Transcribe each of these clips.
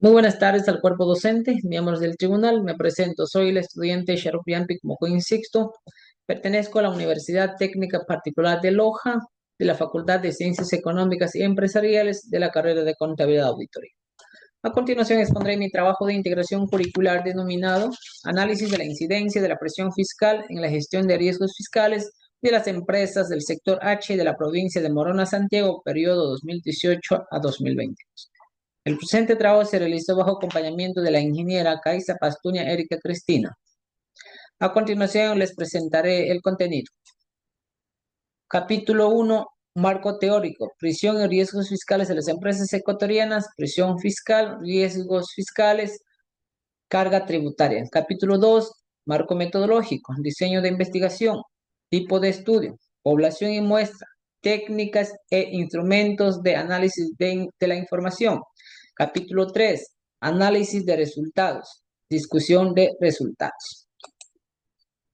Muy buenas tardes al cuerpo docente, miembros del tribunal. Me presento, soy el estudiante Sharupian Mocoin Sixto. Pertenezco a la Universidad Técnica Particular de Loja, de la Facultad de Ciencias Económicas y Empresariales de la carrera de Contabilidad Auditoría. A continuación expondré mi trabajo de integración curricular denominado Análisis de la incidencia de la presión fiscal en la gestión de riesgos fiscales de las empresas del sector H de la provincia de Morona Santiago, periodo 2018 a 2020. El presente trabajo se realizó bajo acompañamiento de la ingeniera Kaisa Pastuña Erika Cristina. A continuación les presentaré el contenido. Capítulo 1, marco teórico, prisión y riesgos fiscales de las empresas ecuatorianas, presión fiscal, riesgos fiscales, carga tributaria. Capítulo 2, marco metodológico, diseño de investigación, tipo de estudio, población y muestra, técnicas e instrumentos de análisis de la información. Capítulo 3, análisis de resultados, discusión de resultados.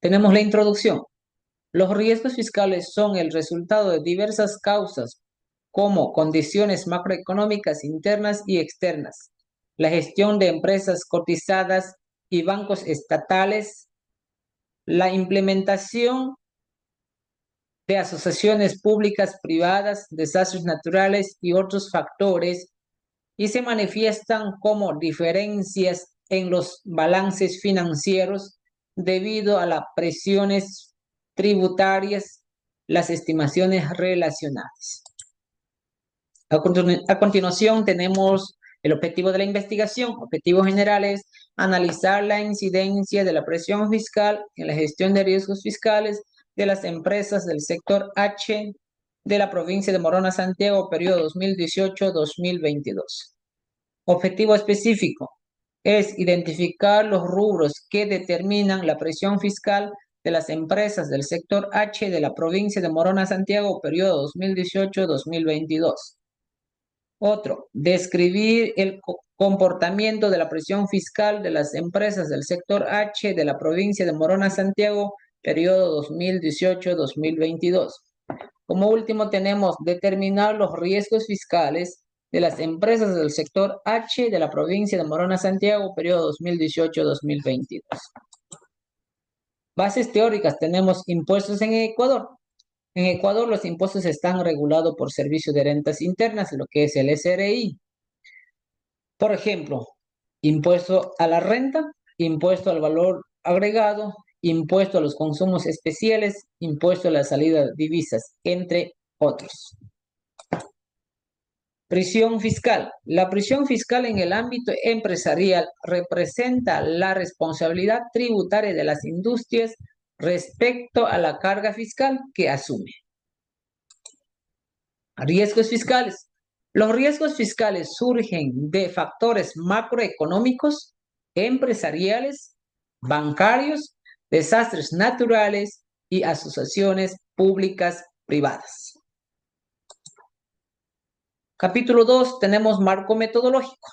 Tenemos la introducción. Los riesgos fiscales son el resultado de diversas causas, como condiciones macroeconómicas internas y externas, la gestión de empresas cotizadas y bancos estatales, la implementación de asociaciones públicas privadas, desastres naturales y otros factores, y se manifiestan como diferencias en los balances financieros debido a las presiones tributarias, las estimaciones relacionadas. A continuación tenemos el objetivo de la investigación. Objetivos generales: analizar la incidencia de la presión fiscal en la gestión de riesgos fiscales de las empresas del sector H de la provincia de Morona Santiago, periodo 2018-2022. Objetivo específico es identificar los rubros que determinan la presión fiscal de las empresas del sector H de la provincia de Morona Santiago, periodo 2018-2022. Otro, describir el comportamiento de la presión fiscal de las empresas del sector H de la provincia de Morona Santiago, periodo 2018-2022. Como último tenemos determinar los riesgos fiscales de las empresas del sector H de la provincia de Morona Santiago, periodo 2018-2022. Bases teóricas: tenemos impuestos en Ecuador. En Ecuador los impuestos están regulados por Servicio de Rentas Internas, lo que es el SRI. Por ejemplo, impuesto a la renta, impuesto al valor agregado, impuesto a los consumos especiales, impuesto a la salida de divisas, entre otros. Prisión fiscal. La prisión fiscal en el ámbito empresarial representa la responsabilidad tributaria de las industrias respecto a la carga fiscal que asume. Riesgos fiscales. Los riesgos fiscales surgen de factores macroeconómicos, empresariales, bancarios, desastres naturales y asociaciones públicas privadas. Capítulo 2, tenemos marco metodológico.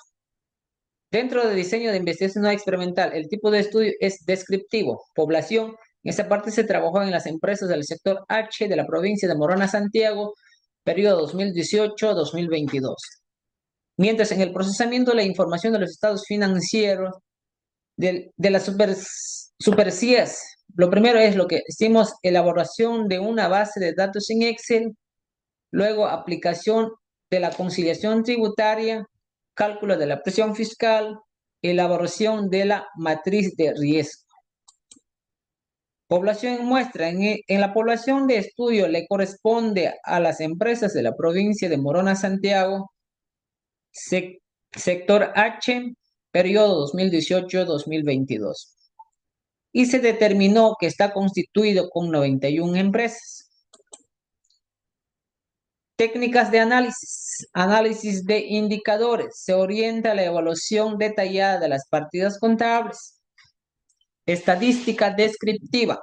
Dentro del diseño de investigación no experimental, el tipo de estudio es descriptivo, población. En esa parte se trabajó en las empresas del sector H de la provincia de Morona Santiago, periodo 2018-2022. Mientras en el procesamiento de la información de los estados financieros de las supercías, lo primero es lo que decimos elaboración de una base de datos en Excel, luego aplicación de la conciliación tributaria, cálculo de la presión fiscal, elaboración de la matriz de riesgo. Población en muestra. En la población de estudio le corresponde a las empresas de la provincia de Morona Santiago, sector H, periodo 2018-2022. Y se determinó que está constituido con 91 empresas. Técnicas de análisis. Análisis de indicadores. Se orienta a la evaluación detallada de las partidas contables. Estadística descriptiva.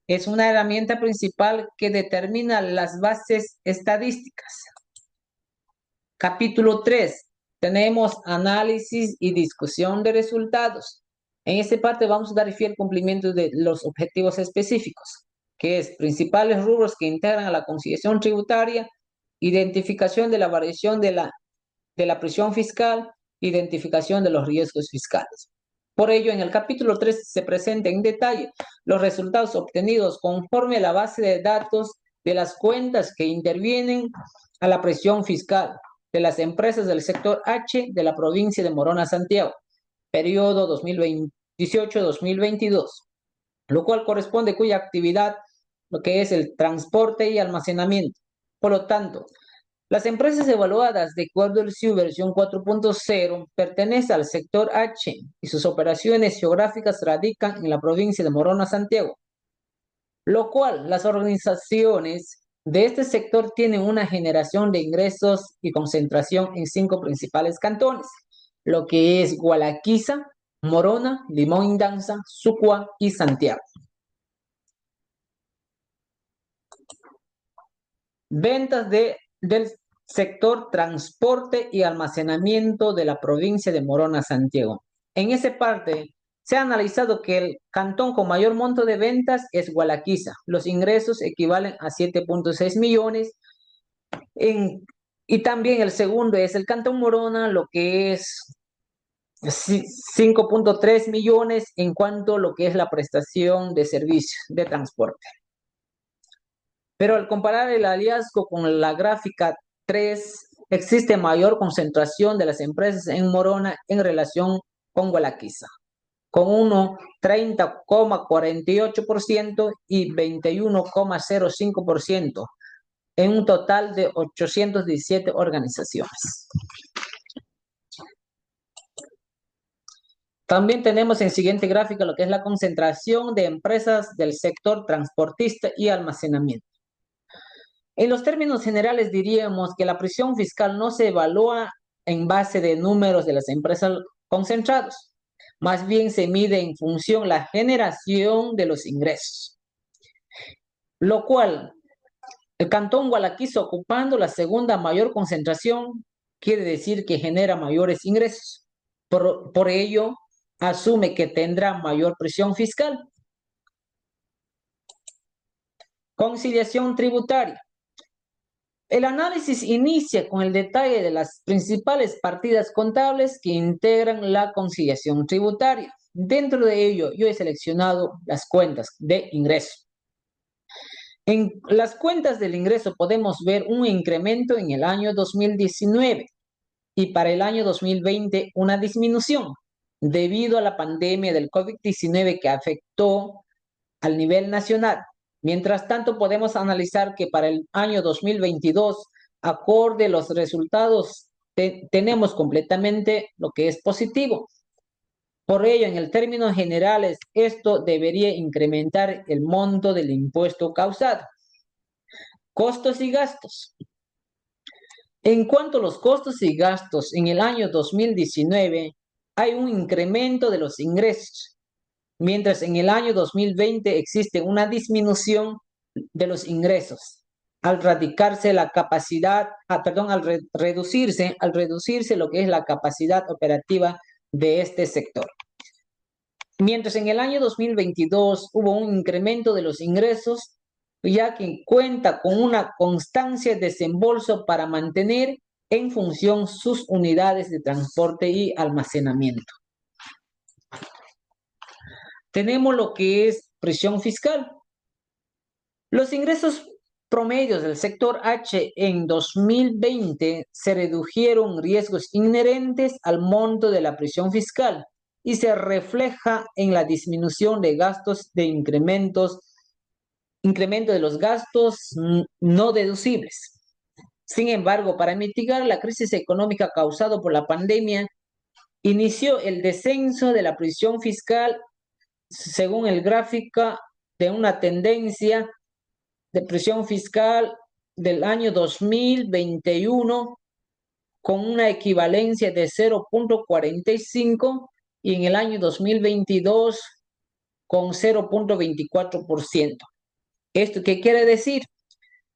Es una herramienta principal que determina las bases estadísticas. Capítulo 3. Tenemos análisis y discusión de resultados. En esta parte vamos a dar fiel cumplimiento de los objetivos específicos, que es principales rubros que integran a la conciliación tributaria, identificación de la variación de la presión fiscal identificación de los riesgos fiscales. Por ello, en el capítulo 3 se presenta en detalle los resultados obtenidos conforme a la base de datos de las cuentas que intervienen a la presión fiscal de las empresas del sector H de la provincia de Morona, Santiago, periodo 2018-2022, lo cual corresponde cuya actividad, lo que es el transporte y almacenamiento. Por lo tanto, las empresas evaluadas de acuerdo al SIU versión 4.0 pertenecen al sector H y sus operaciones geográficas radican en la provincia de Morona, Santiago, lo cual las organizaciones de este sector tienen una generación de ingresos y concentración en 5 principales cantones, lo que es Gualaquiza, Morona, Limón Indanza, Sucua y Santiago. Ventas del sector transporte y almacenamiento de la provincia de Morona, Santiago. En esa parte se ha analizado que el cantón con mayor monto de ventas es Gualaquiza. Los ingresos equivalen a 7.6 millones. Y también el segundo es el cantón Morona, lo que es 5.3 millones en cuanto a lo que es la prestación de servicios de transporte. Pero al comparar el hallazgo con la gráfica 3, existe mayor concentración de las empresas en Morona en relación con Gualaquiza, con uno 30,48% y 21,05%, en un total de 817 organizaciones. También tenemos en siguiente gráfica lo que es la concentración de empresas del sector transportista y almacenamiento. En los términos generales diríamos que la presión fiscal no se evalúa en base de números de las empresas concentrados, más bien se mide en función de la generación de los ingresos, lo cual el cantón Gualaquiza ocupando la segunda mayor concentración quiere decir que genera mayores ingresos. Por ello, asume que tendrá mayor presión fiscal. Conciliación tributaria. El análisis inicia con el detalle de las principales partidas contables que integran la conciliación tributaria. Dentro de ello, yo he seleccionado las cuentas de ingreso. En las cuentas del ingreso podemos ver un incremento en el año 2019 y para el año 2020 una disminución debido a la pandemia del COVID-19 que afectó al nivel nacional. Mientras tanto, podemos analizar que para el año 2022, acorde a los resultados, tenemos completamente lo que es positivo. Por ello, en el términos generales, esto debería incrementar el monto del impuesto causado. Costos y gastos. En cuanto a los costos y gastos, en el año 2019 hay un incremento de los ingresos, mientras en el año 2020 existe una disminución de los ingresos al radicarse la capacidad, al reducirse lo que es la capacidad operativa de este sector. Mientras en el año 2022 hubo un incremento de los ingresos, ya que cuenta con una constancia de desembolso para mantener en función sus unidades de transporte y almacenamiento. Tenemos lo que es presión fiscal. Los ingresos promedios del sector H en 2020 se redujeron riesgos inherentes al monto de la presión fiscal y se refleja en la disminución de gastos de incremento de los gastos no deducibles. Sin embargo, para mitigar la crisis económica causada por la pandemia, inició el descenso de la presión fiscal según el gráfico de una tendencia de presión fiscal del año 2021 con una equivalencia de 0.45 y en el año 2022 con 0.24%. ¿Esto qué quiere decir?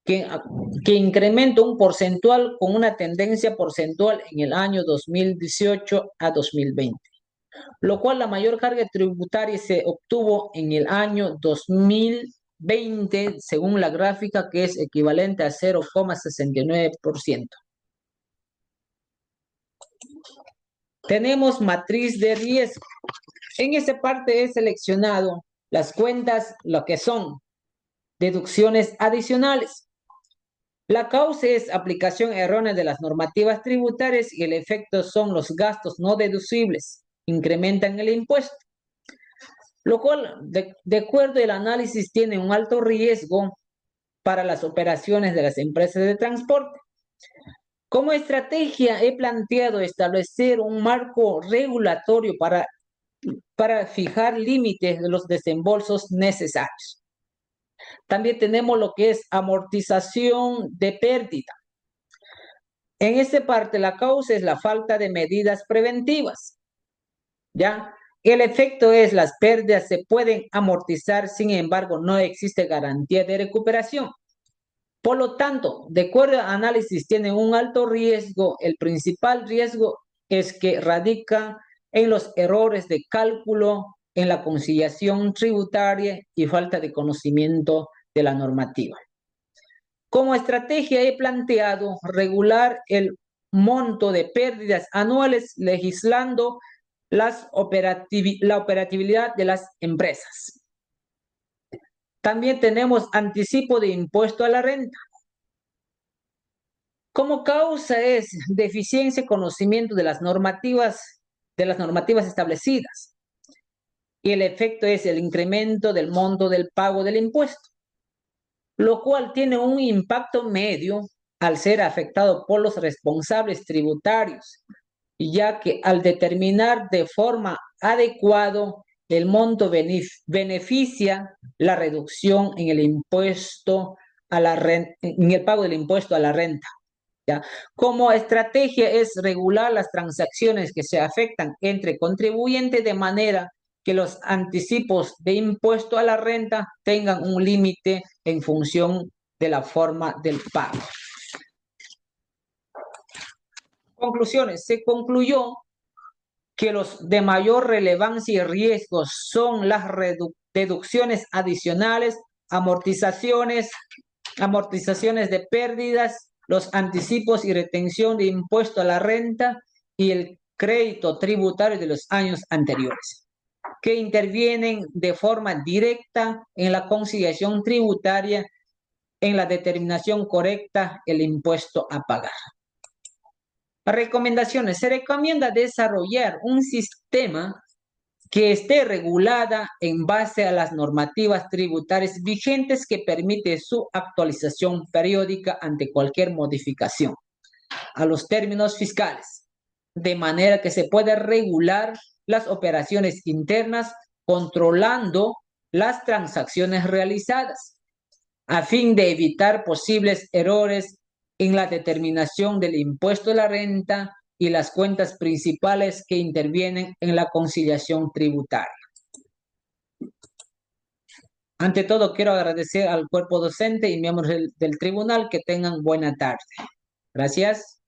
Que incrementa un porcentual con una tendencia porcentual en el año 2018 a 2020, lo cual la mayor carga tributaria se obtuvo en el año 2020 según la gráfica que es equivalente a 0,69%. Tenemos matriz de riesgo. En esa parte he seleccionado las cuentas, lo que son deducciones adicionales. La causa es aplicación errónea de las normativas tributarias y el efecto son los gastos no deducibles. Incrementan el impuesto. Lo cual, de acuerdo al análisis, tiene un alto riesgo para las operaciones de las empresas de transporte. Como estrategia, he planteado establecer un marco regulatorio para fijar límites de los desembolsos necesarios. También tenemos lo que es amortización de pérdida. En esta parte, la causa es la falta de medidas preventivas. ¿Ya? El efecto es las pérdidas se pueden amortizar, sin embargo, no existe garantía de recuperación. Por lo tanto, de acuerdo al análisis, tiene un alto riesgo. El principal riesgo es que radica en los errores de cálculo, en la conciliación tributaria y falta de conocimiento de la normativa. Como estrategia he planteado regular el monto de pérdidas anuales legislando la operatividad de las empresas. También tenemos anticipo de impuesto a la renta. Como causa es deficiencia y conocimiento de las normativas establecidas. Y el efecto es el incremento del monto del pago del impuesto, lo cual tiene un impacto medio al ser afectado por los responsables tributarios, ya que al determinar de forma adecuada el monto beneficia la reducción en el impuesto a la renta, en el pago del impuesto a la renta. ¿Ya? Como estrategia es regular las transacciones que se afectan entre contribuyentes de manera que los anticipos de impuesto a la renta tengan un límite en función de la forma del pago. Conclusiones. Se concluyó que los de mayor relevancia y riesgos son las deducciones adicionales, amortizaciones de pérdidas, los anticipos y retención de impuesto a la renta y el crédito tributario de los años anteriores, que intervienen de forma directa en la conciliación tributaria, en la determinación correcta del impuesto a pagar. Recomendaciones. Se recomienda desarrollar un sistema que esté regulada en base a las normativas tributarias vigentes que permite su actualización periódica ante cualquier modificación a los términos fiscales, de manera que se pueda regular las operaciones internas controlando las transacciones realizadas, a fin de evitar posibles errores en la determinación del impuesto a la renta y las cuentas principales que intervienen en la conciliación tributaria. Ante todo, quiero agradecer al cuerpo docente y miembros del tribunal que tengan buena tarde. Gracias.